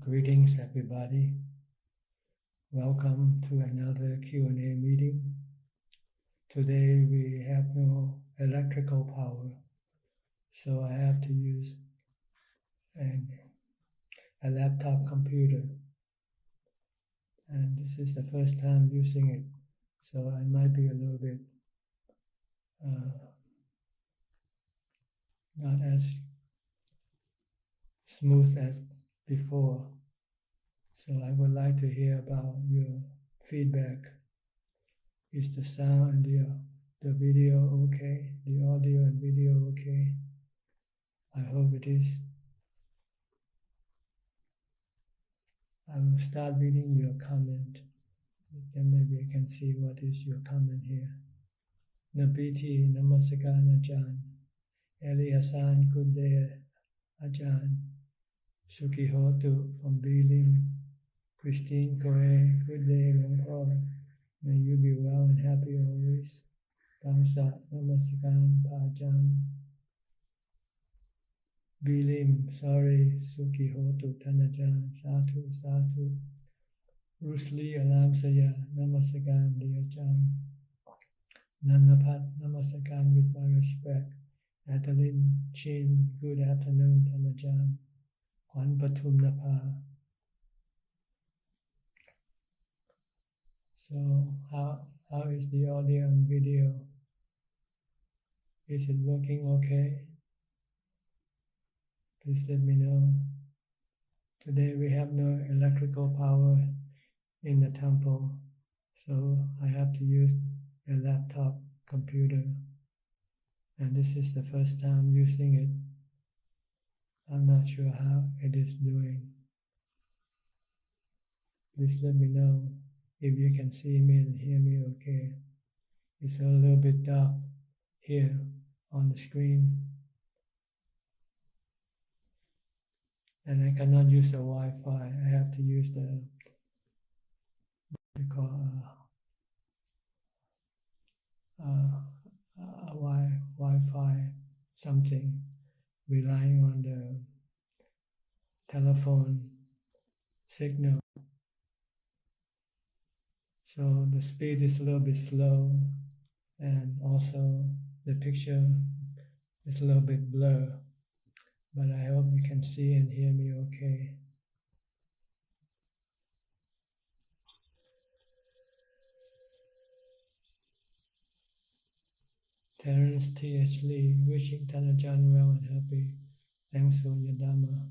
Greetings, everybody. Welcome to another Q&A meeting. Today we have no electrical power, so I have to use a laptop computer. And this is the first time using it, so I might be a little bit not as smooth as before. So I would like to hear about your feedback. Is the sound and the video okay? The audio and video okay? I hope it is. I will start reading your comment. Then maybe I can see what is your comment here. Nabiti Namaskar Ajahn. Eliasan good day Ajahn. Suki Hotu from Bilim. Christine Koe, good day Long Paul. May you be well and happy always. Bangsa Namaskar Pajan. Bilim, sorry, Suki Hotu Tanajan, Satu, Satu. Rusli Alam Saya, Namaskar Diyajan. Nanapat, Namaskar with my respect. Adeline Chin, good afternoon Tanajan. Kwan Patum Napa. So how is the audio and video? Is it working okay? Please let me know. Today we have no electrical power in the temple, so I have to use a laptop computer. And this is the first time using it. I'm not sure how it is doing. Please let me know if you can see me and hear me okay. It's a little bit dark here on the screen. And I cannot use the Wi-Fi. I have to use the Wi-Fi something, relying on the telephone signal. So the speed is a little bit slow, and also the picture is a little bit blurred. But I hope you can see and hear me okay. Terence T.H. Lee, wishing Tanajan well and happy. Thanks for your Dhamma.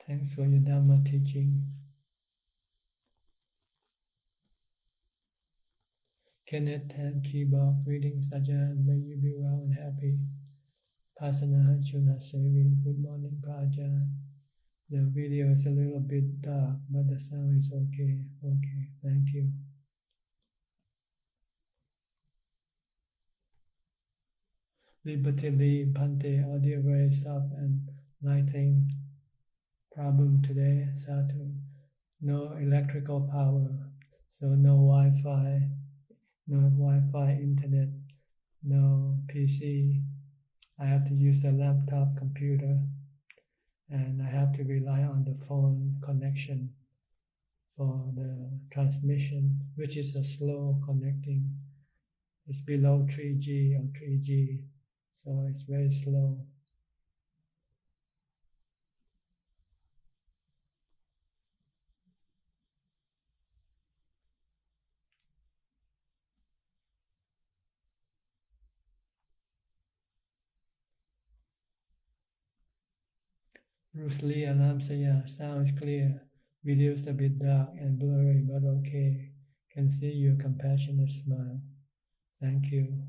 Thanks for your Dhamma teaching. Kenneth and Keyboard, greetings Ajahn, may you be well and happy. Pasana Chuna Sevi, good morning Prajan. The video is a little bit dark, but the sound is okay. Okay, thank you. Liberty Lee, Pante, audio very soft and lighting problem today. Satu, no electrical power, so no Wi-Fi. No Wi-Fi, internet, no PC. I have to use a laptop computer, and I have to rely on the phone connection for the transmission, which is a slow connecting. It's below 3G or 3G, so it's very slow. Rusli Alam Saya, sounds clear. Video's a bit dark and blurry, but okay. Can see your compassionate smile. Thank you.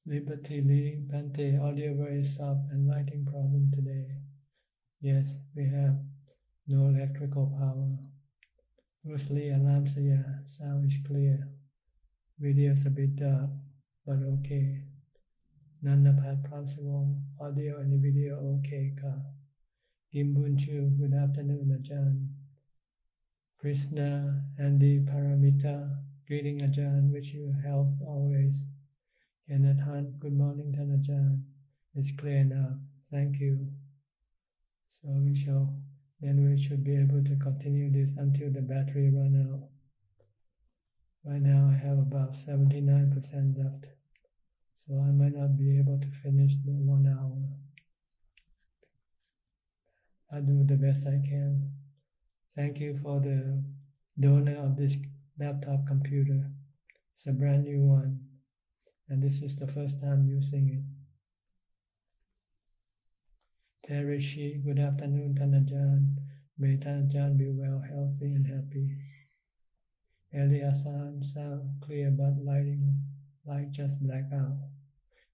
Liberty Lee, Bante, audio very soft and lighting problem today. Yes, we have no electrical power. Bruce Lee Alam Saya, sound is clear. Video's a bit dark, but okay. None of that possible. Audio and video okay ka. Gimbunchu, good afternoon, Ajahn. Krishna, Andy, Paramita, greeting Ajahn, wish you health always. Kenneth Hunt, good morning, Ajahn. It's clear now. Thank you. So we should be able to continue this until the battery run out. Right now I have about 79% left, so I might not be able to finish the 1 hour. I'll do the best I can. Thank you for the donor of this laptop computer. It's a brand new one, and this is the first time using it. Terry Shi, good afternoon, Ajahn. May Ajahn be well, healthy, and happy. Eliasan, sound clear, but light just black out.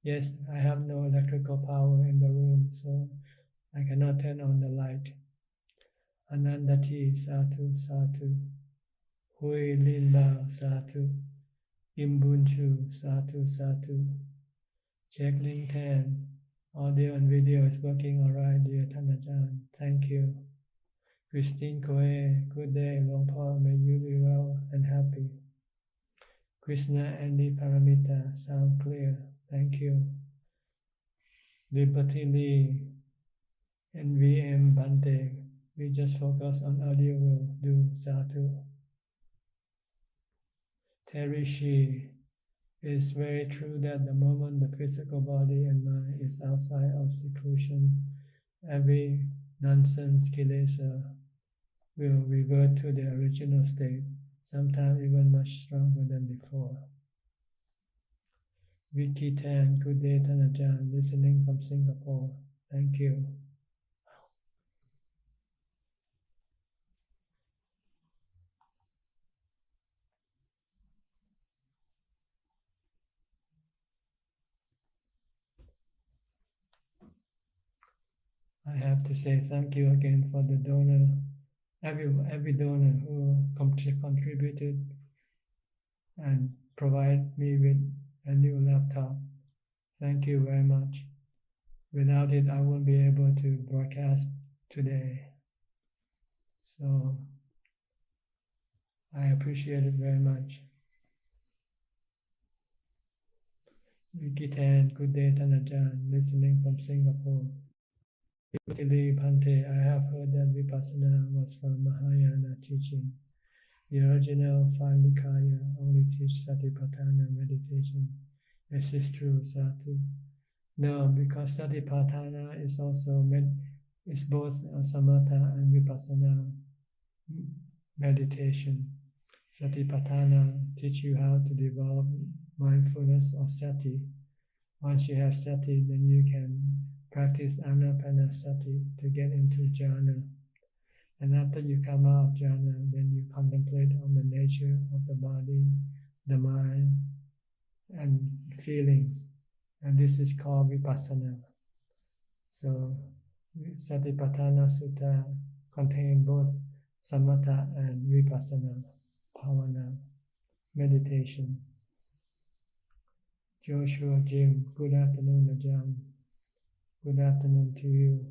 Yes, I have no electrical power in the room, so I cannot turn on the light. Anandati, Satu, Satu. Hui Lin Lao, Satu. Imbunchu, Satu, Satu. Check link 10. Audio and video is working alright, dear Ajahn. Thank you. Christine Koe, good day, Long Paul. May you be well and happy. Krishna Andy Paramita, sound clear. Thank you. Liberty Lee, NVM Bante, we just focus on audio will do. Satu. Terry Shi, it's very true that the moment the physical body and mind is outside of seclusion, every nonsense kilesa will revert to the original state, sometimes even much stronger than before. Vicky Tan, good day, Ajahn, listening from Singapore. Thank you. I have to say thank you again for the donor, every donor who contributed and provide me with a new laptop. Thank you very much. Without it, I won't be able to broadcast today. So I appreciate it very much. Vicky Tan, good day, Ajahn, listening from Singapore. Lee Pante, I have heard that Vipassana was from Mahayana teaching. The original five Nikaya only teach Satipatthana meditation. Is this true, Satu? No, because Satipatthana is also is both Samatha and Vipassana meditation. Satipatthana teach you how to develop mindfulness or sati. Once you have sati, then you can practice anapanasati to get into jhana. And after you come out of jhana, then you contemplate on the nature of the body, the mind, and feelings. And this is called vipassana. So Satipatthana Sutta contains both samatha and vipassana, bhavana, meditation. Joshua Jim, good afternoon, Ajahn. Good afternoon to you.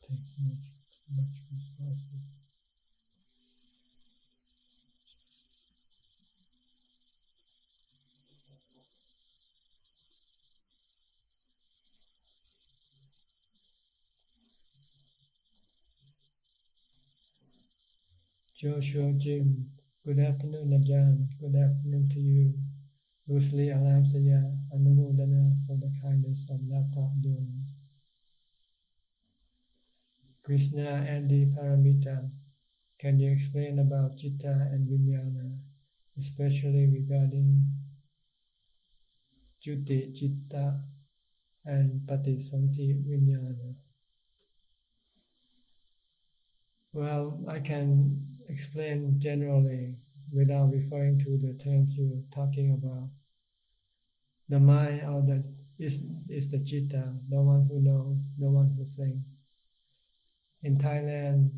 Takes much resources. Joshua Jim, good afternoon Ajahn, good afternoon to you. Bruce Lee Alamsaya, Anumodana for the kindness of laptop donors. Krishna Andy Paramita, can you explain about Chitta and Vijnana, especially regarding Juti Chitta and Patissanti Vijnana? Well, I can explain generally without referring to the terms you're talking about. The mind or is the Chitta, the one who knows, the one who thinks. In Thailand,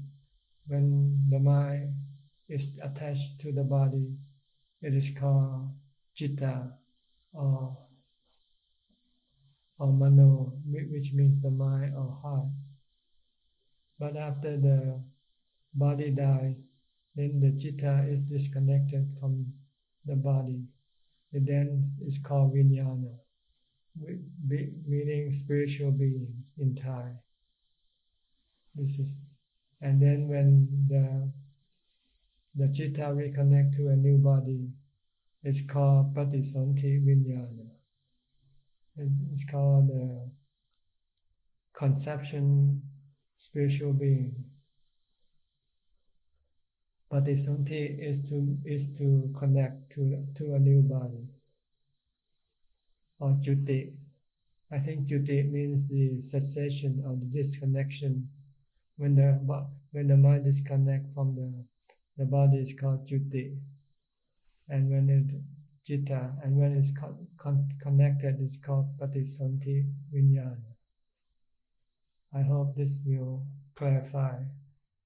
when the mind is attached to the body, it is called Chitta or Mano, which means the mind or heart. But after the body dies, then the Chitta is disconnected from the body. It then is called Vijnana, meaning spiritual beings in Thai. And then when the Chitta reconnect to a new body, it's called Patissanti Vijnana. It's called the conception spiritual being. Patissanti is to connect to a new body. Or Juti. I think Juti means the cessation or the disconnection. When the mind disconnects from the body is called Juti. And when it Chitta, and when it's connected, it's called Patissanti Vijnana. I hope this will clarify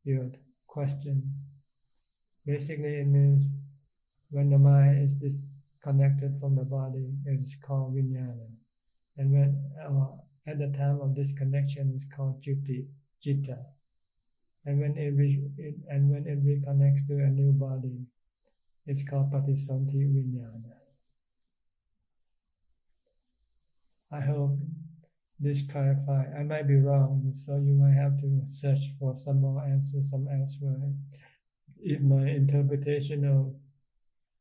your question. Basically, it means when the mind is disconnected from the body, it is called Vijnana. And when at the time of disconnection, it's called Chitta. And when it reconnects to a new body, it's called Patissanti Vijnana. I hope this clarifies. I might be wrong, so you might have to search for some more answers some elsewhere. If my interpretation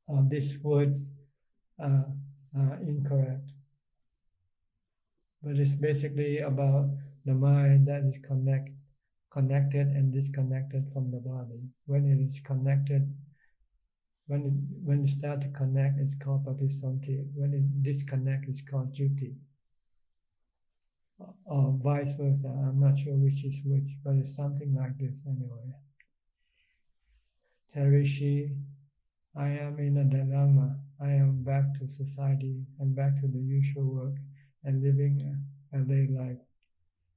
of these words are incorrect. But it's basically about the mind that is connected and disconnected from the body. When it is connected, when it starts to connect, it's called Patissanti. When it disconnects, it's called Juti. Or vice versa. I'm not sure which is which, but it's something like this anyway. Terishi, I am in a dilemma. I am back to society and back to the usual work and living a day life.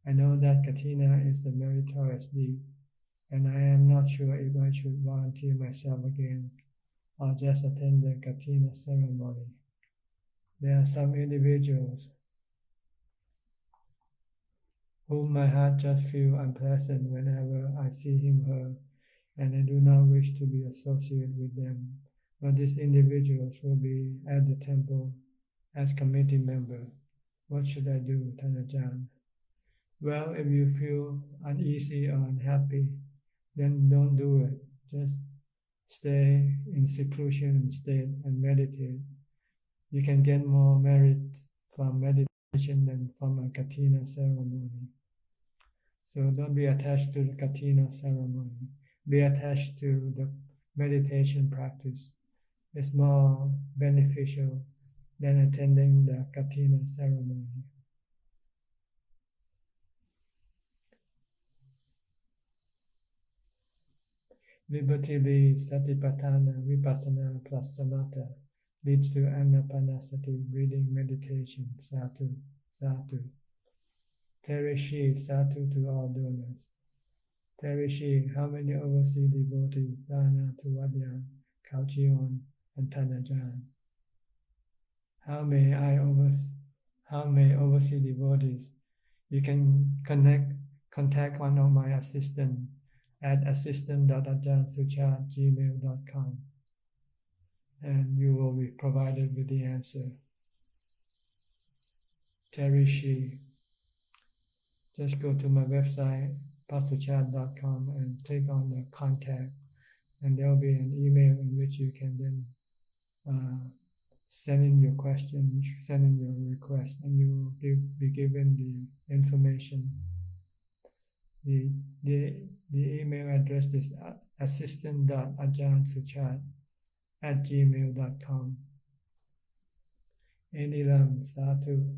I know that Katina is a meritorious deed, and I am not sure if I should volunteer myself again or just attend the Katina ceremony. There are some individuals whom my heart just feels unpleasant whenever I see him or her, and I do not wish to be associated with them. But these individuals will be at the temple as committee member. What should I do, Tanajan? Well, if you feel uneasy or unhappy, then don't do it. Just stay in seclusion instead and meditate. You can get more merit from meditation than from a Katina ceremony. So don't be attached to the Katina ceremony. Be attached to the meditation practice. It's more beneficial than attending the Katina ceremony. Liberty Satipatthana Vipassana plus Samatha leads to Anapanasati breathing meditation. Satu, Satu. Terishi, Satu to all donors. Terishi, how many overseas devotees, Dana to Wat Yannasangwararam, Kauchion, and Tanajan? How may overseas devotees? You can contact one of my assistants at assistant.ajahn@gmail.com, and you will be provided with the answer. Terishi, just go to my website, suchart.com, and click on the contact, and there will be an email in which you can then send in your question, send in your request, and you will be given the information. The email address is assistant.ajahn@gmail.com. Enilam Satu,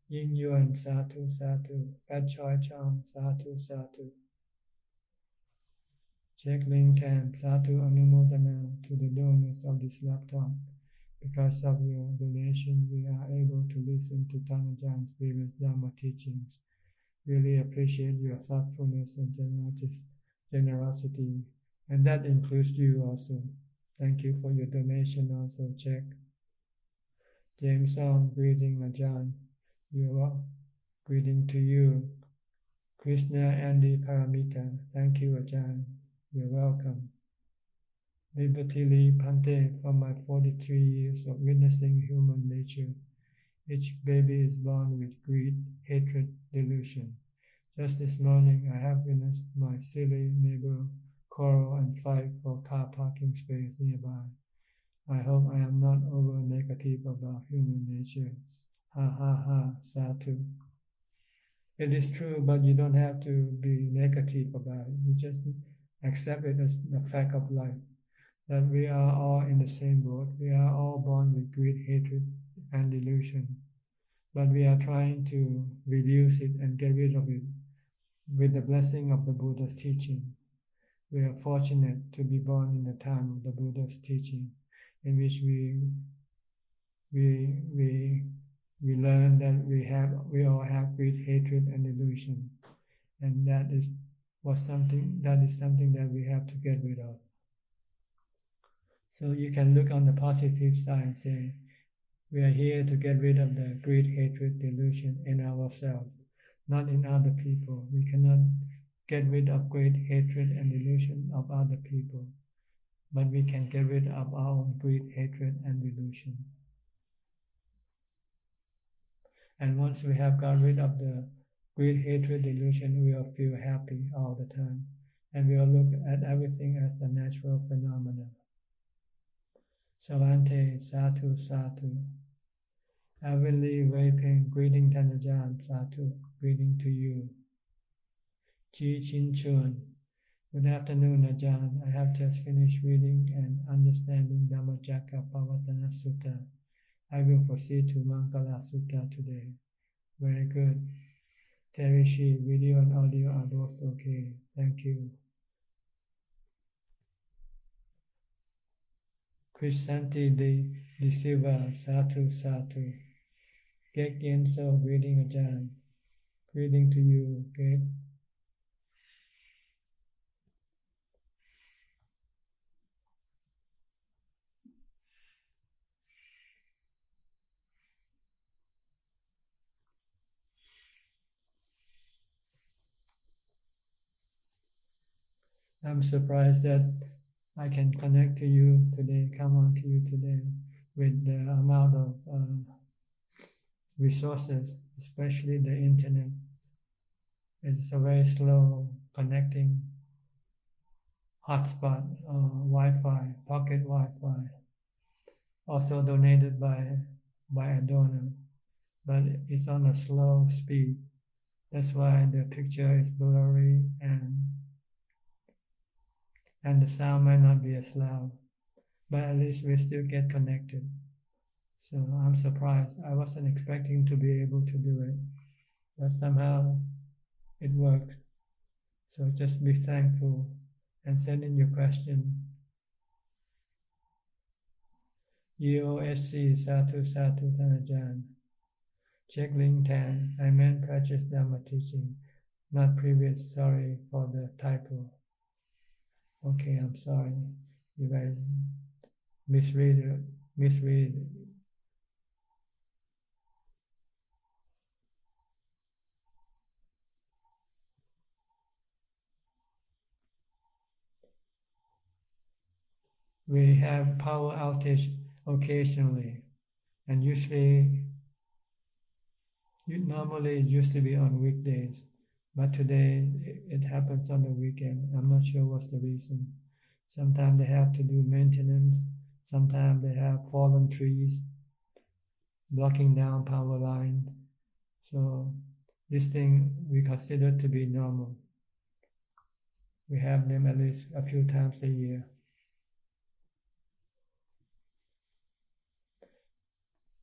Yin Yuan Satu Satu, Fat Choi Chong Satu Satu. Check link 10 Satu Anumodana to the donors of this laptop. Because of your donation, we are able to listen to Ajah's previous Dhamma teachings. Really appreciate your thoughtfulness and generosity, and that includes you also. Thank you for your donation also. Check. James Song, greeting Ajahn. Greeting to you. Krishna Andy Paramita, thank you Ajahn. You're welcome. Liberty Lee Pante, from my 43 years of witnessing human nature, each baby is born with greed, hatred, delusion. Just this morning, I have witnessed my silly neighbor quarrel and fight for car parking space nearby. I hope I am not over negative about human nature. Ha ha ha, Satu. It is true, but you don't have to be negative about it. You just accept it as the fact of life. That we are all in the same boat. We are all born with greed, hatred, and delusion. But we are trying to reduce it and get rid of it with the blessing of the Buddha's teaching. We are fortunate to be born in the time of the Buddha's teaching, in which we learn that we all have greed, hatred, and delusion, and that is something that we have to get rid of. So you can look on the positive side and say, we are here to get rid of the greed, hatred, delusion in ourselves, not in other people. We cannot get rid of greed, hatred, and delusion of other people, but we can get rid of our own greed, hatred, and delusion. And once we have got rid of the greed, hatred, delusion, we will feel happy all the time, and we will look at everything as a natural phenomenon. Savante, Satu, Satu. Heavenly Wayping, greeting Ajahn, Satu, greeting to you. Ji Chin Chun. Good afternoon, Ajahn. I have just finished reading and understanding Dhammacakkappavattana Sutta. I will proceed to Mangala Sutta today. Very good. Terishi, video and audio are both okay. Thank you. Chrisanti de Silva, Satu, Satu. Gek Yenso, greeting Ajahn. Greeting to you, Gek. I'm surprised that I can connect to you today, come on to you today with the amount of resources, especially the internet. It's a very slow connecting hotspot, Wi-Fi, pocket Wi-Fi, also donated by a donor, but it's on a slow speed. That's why the picture is blurry and the sound might not be as loud, but at least we still get connected. So I'm surprised. I wasn't expecting to be able to do it, but somehow it worked. So just be thankful and send in your question. EOSC Satu Satu Ajahn. Check link 10. I meant practice Dhamma teaching, not previous. Sorry for the typo. Okay, I'm sorry if I misread it. We have power outage occasionally, and normally it used to be on weekdays, but today it happens on the weekend. I'm not sure what's the reason. Sometimes they have to do maintenance. Sometimes they have fallen trees blocking down power lines. So this thing we consider to be normal. We have them at least a few times a year.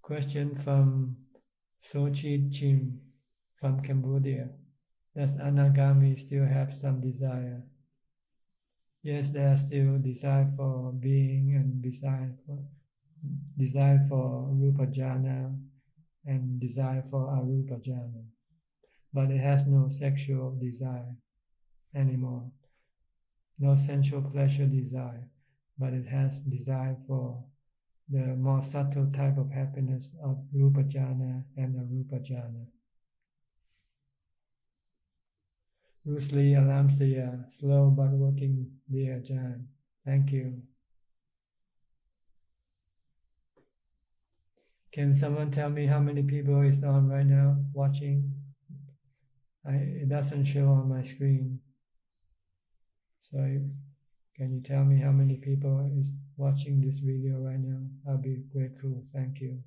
Question from Suchart Chim from Cambodia. Does Anagami still have some desire? Yes, there are still desire for being and desire for Rupa Jhana and desire for Arupa Jhana. But it has no sexual desire anymore. No sensual pleasure desire, but it has desire for the more subtle type of happiness of Rupa Jhana and Arupa Jhana. Rusli Alamsiya, slow but working, dear Ajahn. Thank you. Can someone tell me how many people is on right now watching? It doesn't show on my screen. So can you tell me how many people is watching this video right now? I'll be grateful. Thank you.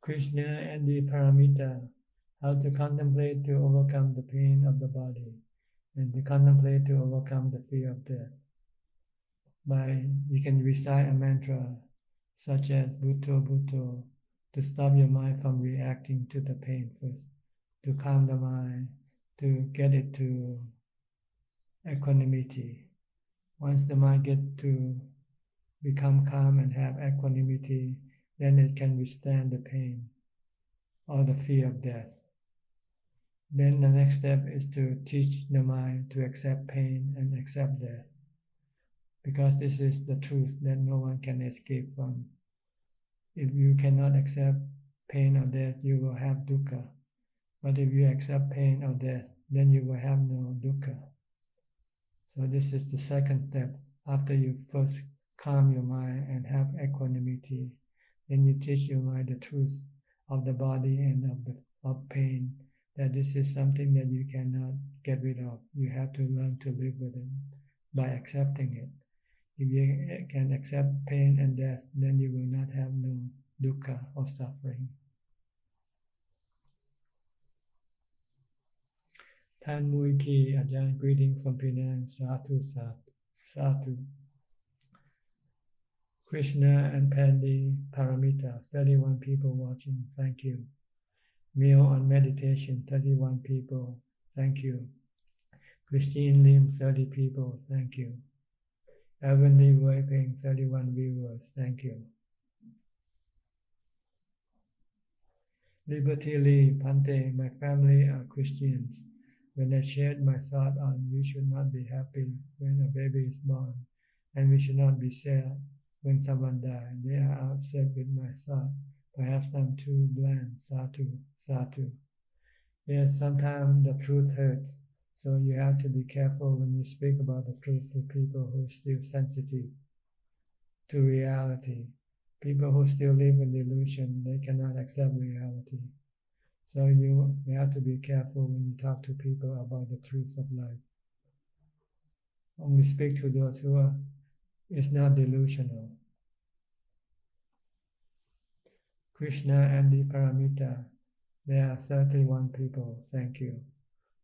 Krishna and the Paramita, how to contemplate to overcome the pain of the body, and to contemplate to overcome the fear of death. You can recite a mantra such as Bhutto Bhutto to stop your mind from reacting to the pain first, to calm the mind, to get it to equanimity. Once the mind gets to become calm and have equanimity, then it can withstand the pain or the fear of death. Then the next step is to teach the mind to accept pain and accept death, because this is the truth that no one can escape from. If you cannot accept pain or death, you will have dukkha. But if you accept pain or death, then you will have no dukkha. So this is the second step. After you first calm your mind and have equanimity, then you teach your mind the truth of the body and of pain, that this is something that you cannot get rid of. You have to learn to live with it by accepting it. If you can accept pain and death, then you will not have no dukkha or suffering. Tan Mui Ki, Ajahn, greeting from Penang, Sadhu, Sadhu. Krishna and Pandi Paramita, 31 people watching, thank you. Meal on meditation, 31 people, thank you. Christine Lim, 30 people, thank you. Heavenly Wiping, 31 viewers, thank you. Liberty Lee, Pante, my family are Christians. When I shared my thought on we should not be happy when a baby is born, and we should not be sad when someone dies, they are upset with my thought. Perhaps I'm too bland. Sadhu, sadhu. Yes, sometimes the truth hurts, so you have to be careful when you speak about the truth to people who are still sensitive to reality. People who still live in delusion, they cannot accept reality. So you have to be careful when you talk to people about the truth of life. Only speak to those who is not delusional. Krishna and the Paramita, there are 31 people, thank you.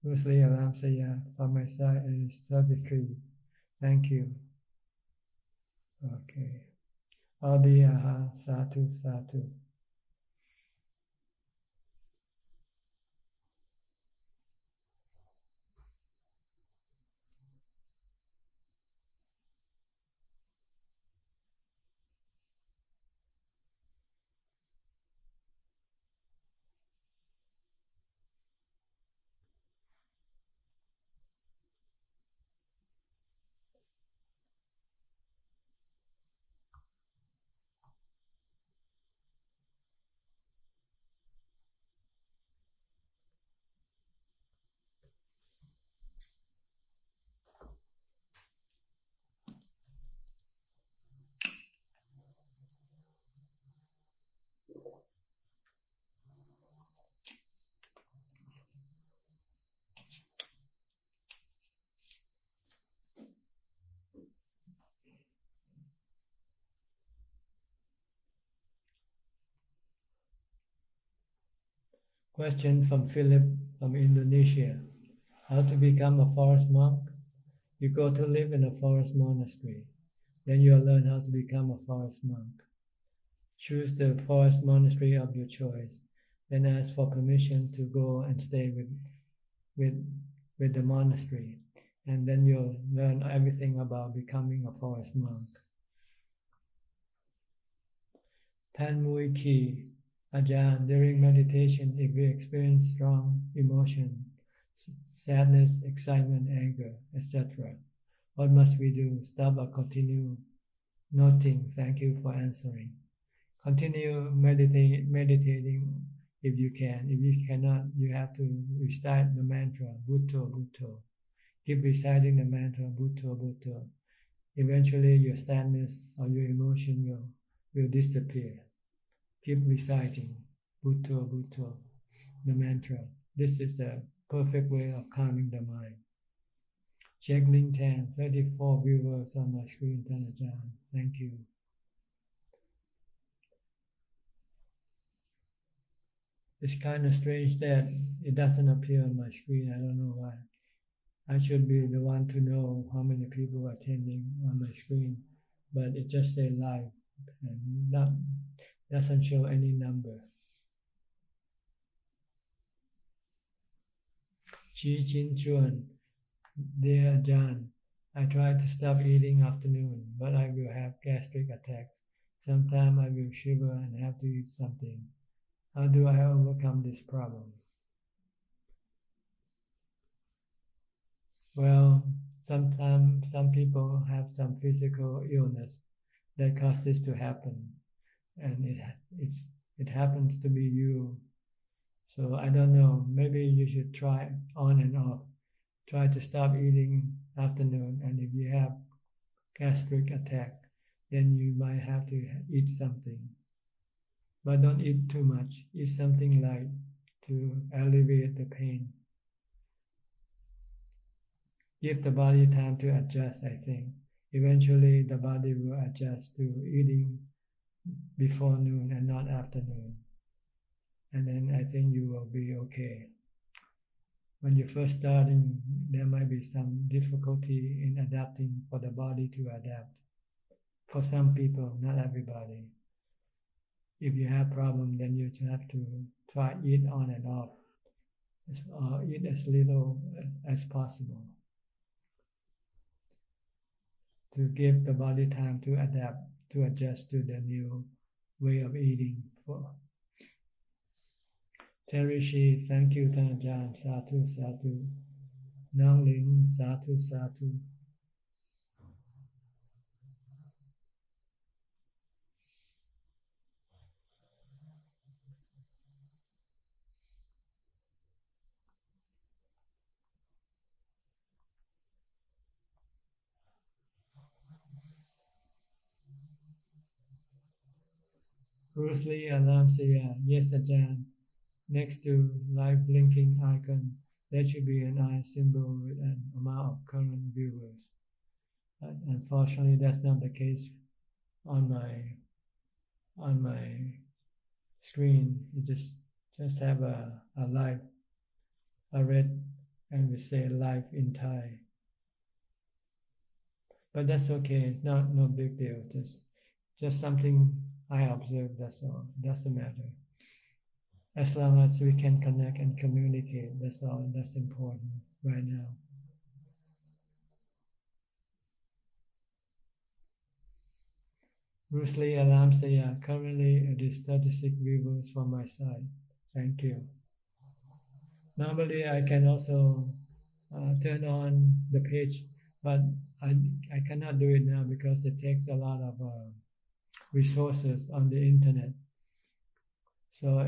Rusli Alamsaya, from my side is 33, thank you. Okay. Adiyaha Satu Satu. Question from Philip from Indonesia. How to become a forest monk? You go to live in a forest monastery. Then you'll learn how to become a forest monk. Choose the forest monastery of your choice. Then ask for permission to go and stay with the monastery. And then you'll learn everything about becoming a forest monk. Tan Mui Ki. Ajahn, during meditation, if we experience strong emotion, sadness, excitement, anger, etc., what must we do? Stop or continue noting? Thank you for answering. Continue meditating if you can. If you cannot, you have to recite the mantra, Bhutto, Bhutto. Keep reciting the mantra, Bhutto, Bhutto. Eventually, your sadness or your emotion will disappear. Keep reciting Bhutto, Bhutto, the mantra. This is the perfect way of calming the mind. Check link 10, 34 viewers on my screen, Ajahn. Thank you. It's kind of strange that it doesn't appear on my screen. I don't know why. I should be the one to know how many people are attending on my screen, but it just says live and doesn't show any number. Chi Chin Chuan, dear Ajahn, I try to stop eating afternoon, but I will have gastric attacks. Sometimes I will shiver and have to eat something. How do I overcome this problem? Well, sometimes some people have some physical illness that causes this to happen, and it happens to be you. So I don't know, maybe you should try on and off. Try to stop eating afternoon, and if you have gastric attack, then you might have to eat something. But don't eat too much. Eat something light to alleviate the pain. Give the body time to adjust, I think. Eventually, the body will adjust to eating before noon and not afternoon. And then I think you will be okay. When you're first starting, there might be some difficulty in adapting for the body to adapt. For some people, not everybody. If you have problem, then you just have to try eat on and off, or eat as little as possible to give the body time to adapt, to adjust to the new way of eating. Terry Shi, thank you, Ajahn. Satu, Satu. Nang Ling, Satu, Satu. Bruce Lee Alam Siya, yes, Ajahn. Next to live blinking icon, there should be an eye symbol with an amount of current viewers. Unfortunately, that's not the case on my screen. You just have a live, a red, and we say live in Thai. But that's okay. It's no big deal. Just Just something I observe, that's all. Doesn't matter. As long as we can connect and communicate, that's all. That's important right now. Bruce Lee Alam say, currently it is 36 viewers from my side. Thank you. Normally I can also turn on the page, but I cannot do it now because it takes a lot of resources on the internet. So